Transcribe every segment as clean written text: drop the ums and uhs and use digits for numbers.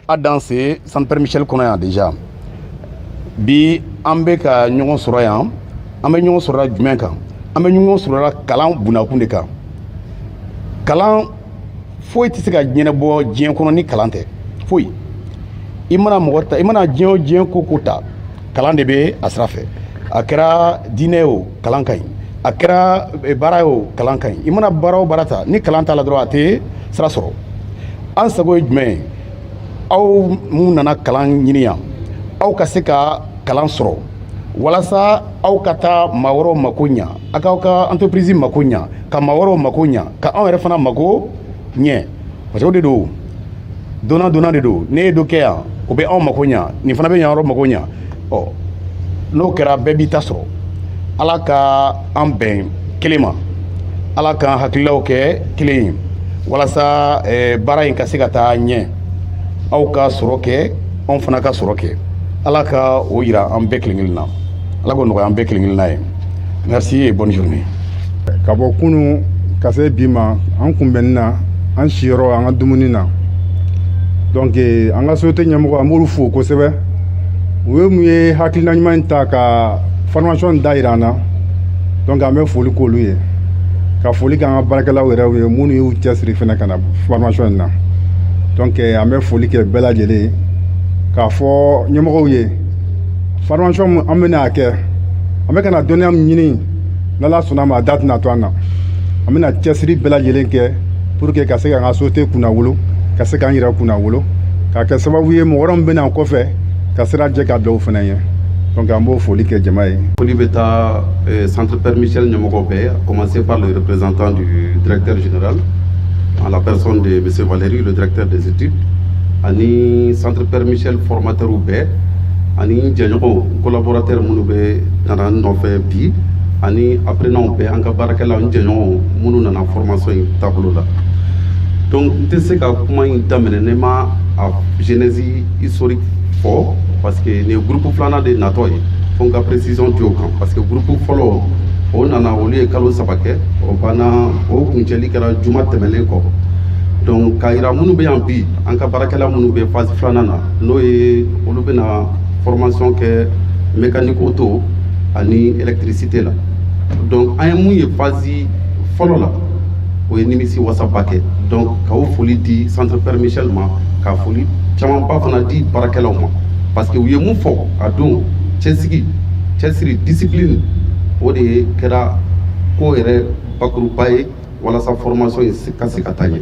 a dansé Centre Père Michel kɔnɔ yan déjà bi an bɛ ka ɲɔgɔn sɔrɔ yan an bɛ ɲɔgɔn sɔrɔla jumɛn kan an bɛ ɲɔgɔn sɔrɔla kalan bunakun de kan kalan foyi tɛ se ka ɲɛnabɔ diɲɛ kɔnɔ ni kalan tɛ foyi i mana mɔgɔ ta i mana diɲɛ o diɲɛ ko ta kalan de bɛ a sira fɛ a kɛra diinɛ o kalan ka ɲi a kɛra baara o kalan ka ɲi i mana baara o baara ta ni kalan t'a la dɔrɔn a tɛ sira sɔrɔ an sago ye jumɛn ye aw mun nana kalan ɲini yan aw ka se ka kalan sɔrɔ walasa aw ka taa maa wɛrɛw mako ɲa a k'aw ka entreprise mako ɲa ka maa wɛrɛw mako ɲa ka anw yɛrɛ fana mako ɲɛ parce que o de don donna de don ne ye dɔ kɛ yan o bɛ anw mako ɲa nin fana bɛ yan yɔrɔ mako ɲa ɔ n'o kɛra bɛɛ b'i ta sɔrɔ ala ka an bɛn kelen ma ala k'an hakililaw kɛ kelen ye walasa baara in ka se ka taa ɲɛ aw ka sɔrɔ kɛ anw fana ka sɔrɔ kɛ ala ka o yira an bɛɛ kelen kelen na ala k'o nɔgɔya an bɛɛ kelen kelen na ye merci et bonne journée. ka bɔ kunu ka se bi ma an kunbɛnni na an siyɔrɔ an ka dumuni na donc an ka société ɲɛmɔgɔ an b'olu fo kosɛbɛ u ye mun ye hakilina ɲuman in ta ka formation da yira an na donc an bɛ foli k'olu ye ka foli kɛ an ka baarakɛlaw yɛrɛ ye minnu y'u cɛsiri fana ka na formation in na donc an bɛ foli kɛ bɛɛ lajɛlen ye k'a fɔ ɲɛmɔgɔw ye formation min an bɛna kɛ an bɛ ka na dɔnniya min ɲini n'ala sɔnna ma a da tɛna to an na an bɛna cɛsiri bɛɛ lajɛlen kɛ pour que ka se k'an ka société kunna wolo ka se k'an yɛrɛ kunna wolo k'a kɛ sababu ye mɔgɔ wɛrɛ min bɛna kɔfɛ ka sira jɛ ka dɔw fana ye donc an b'o foli kɛ jama ye. Foli bɛ taa Centre Père Michel ɲɛmɔgɔw bɛɛ à commencer par le représentant du directeur général en la personne de M. Valéry, le directeur des études ani Centre Père Michel formateur bɛɛ ani jɛɲɔgɔnw collaborateur minnu bɛ nana nɔfɛ bi ani apprenants bɛɛ an ka baarakɛlaw n jɛɲɔgɔnw minnu nana formation in taabolo la donc n tɛ se ka kuma in daminɛ ne ma a genèse historique fɔ parce que nin ye groupe filanan de natɔ ye fo n ka précision di o kan parce que groupe fɔlɔ o nana olu ye kalo 3 kɛ o banna o kuncɛli kɛra juma tɛmɛlen kɔ donc k'a yira minnu bɛ yan bi an ka baarakɛla minnu bɛ phase filanan na n'o ye olu bɛna formation kɛ mécanique auto ani électricité la donc an ye mun ye phase fɔlɔ la o ye nimisi wasaba kɛ donc k'o foli di Centre Père Michel ma ka foli camanba fana di baarakɛlaw ma parce que u ye mun fɔ a don cɛsiri discipline o de ye kɛra ko yɛrɛ bakuruba ye walasa formation ye ka se ka taa ɲɛ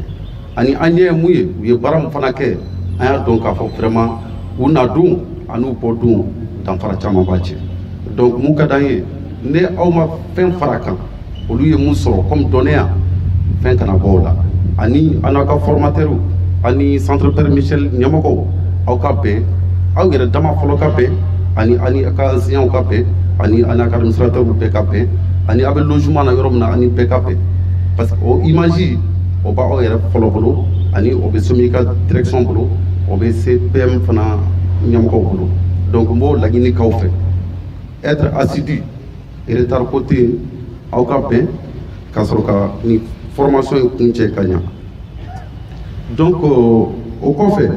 ani an ɲɛ mun ye u ye baara min fana kɛ an y'a dɔn k'a fɔ vraiment u na don ani u bɔ don danfara caman b'a cɛ donc mun ka d'an ye ne aw ma fɛn fara kan olu ye mun sɔrɔ comme dɔnniya fɛn kana bɔ o la ani an n'aw ka formateurs ani Centre Père Michel ɲɛmɔgɔw aw ka bɛn aw yɛrɛ dama fɔlɔ ka bɛn ani a ka enseignants ka bɛn ani a n'a ka administrateurs bɛɛ ka bɛn ani a bɛ logement na yɔrɔ min na ani bɛɛ ka bɛn parce que o image o b'aw yɛrɛ fɔlɔ bolo ani o bɛ SOMI ka direction bolo o bɛ CPM fana ɲɛmɔgɔw bolo donc n b'o laɲini k'aw fɛ être assidu retard ko tɛ yen aw ka bɛn ka sɔrɔ ka nin formation in kuncɛ ka ɲa donc o kɔfɛ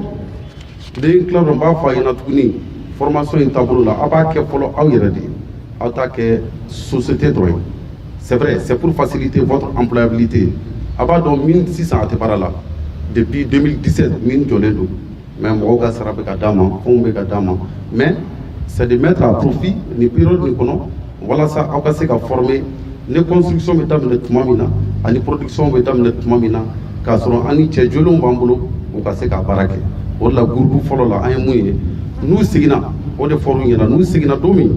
den tila dɔn n b'a fɔ a ɲɛna tuguni formation in taabolo la a b'a kɛ fɔlɔ aw yɛrɛ de ye aw t'a kɛ société dɔrɔn ye c'est vrai c'est pour faciliter votre employabilité a b'a dɔn min sisan a tɛ baara la depuis 2017 min jɔlen don mais mɔgɔw ka sara bɛ ka d'a ma fɛnw bɛ ka d'a ma mais c'est de mettre à profit nin période nin kɔnɔ walasa aw ka se ka former ni construction bɛ daminɛ tuma min na ani production bɛ daminɛ tuma min na k'a sɔrɔ an ni cɛ jolenw b'an bolo u ka se ka baara kɛ o de la groupe fɔlɔ la an ye mun ye n'u seginna o de fɔr'u ɲɛna n'u seginna don min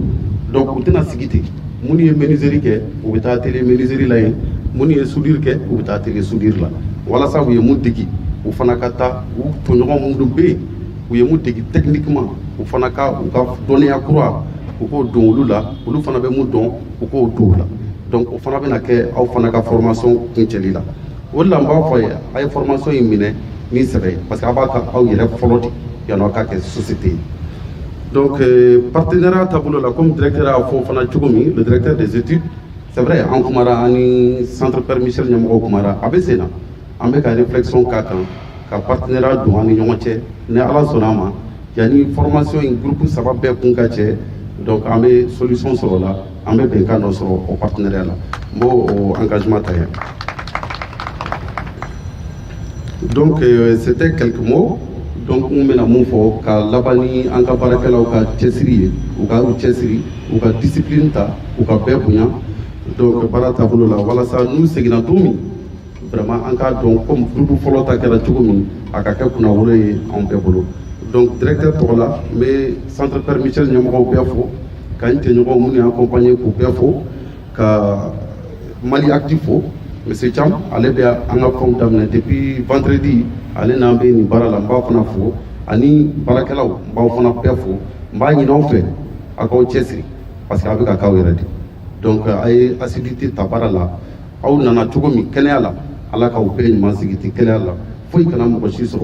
donc u tɛna sigi ten minnu ye menuiserie kɛ u bɛ taa atelier menuiserie la yen minnu ye soudure kɛ u bɛ taa atelier soudure la walasa u ye mun degi u fana ka taa u tɔɲɔgɔn minnu bɛ yen u ye mun degi techniquement u fana ka u ka dɔnniya kura u k'o don olu la olu fana bɛ mun dɔn u k'o don o la donc o fana bɛna kɛ aw fana ka formation kuncɛli la o de la n b'a fɔ a ye a ye formation in minɛ ni sɛbɛ ye parce que a b'a ka aw yɛrɛ fɔlɔ de yanni aw ka kɛ société ye donc partenariat taabolo la comme directeur y'a fɔ fana cogo min le directeur des études c'est vrai an kumara ani Centre Père Michel ɲɛmɔgɔw kumara a bɛ sen na an bɛ ka réflexion k'a kan ka partenariat don an ni ɲɔgɔn cɛ ni ala sɔnna a ma yanni formation in groupe saba bɛɛ kun ka cɛ donc an bɛ solution sɔrɔ la an bɛ bɛnkan dɔ sɔrɔ o partenariat la n b'o engagement ta yan. Donc c'était quelques mots. Donc n bɛna mun fɔ ka laban ni an ka baarakɛlaw ka cɛsiri ye u ka cɛsiri u ka discipline ta u ka bɛɛ bonya donc baara taabolo la walasa n'u seginna don min vraiment an k'a dɔn comme groupe fɔlɔ ta kɛra cogo min a ka kɛ kunnawolo ye anw bɛɛ bolo. Donc directeur tɔgɔ la n bɛ centre père Michel ɲɛmɔgɔw bɛɛ fo ka n jɛɲɔgɔnw minnu y'an accompagné k'u bɛɛ fo ka Mali Active fo monsieur Thiam ale bɛ an ka fɛnw daminɛ depuis vendredi ale n'an bɛ nin baara la n b'a fana fo ani baarakɛlaw n b'aw fana bɛɛ fo n b'a ɲini aw fɛ a k'aw cɛsiri parce que a bɛ ka k'aw yɛrɛ de donc a ye assiduité ta baara la aw nana cogo min kɛnɛya la ala k'aw bɛɛ ɲuman sigi ten kɛnɛya la foyi kana mɔgɔ si sɔrɔ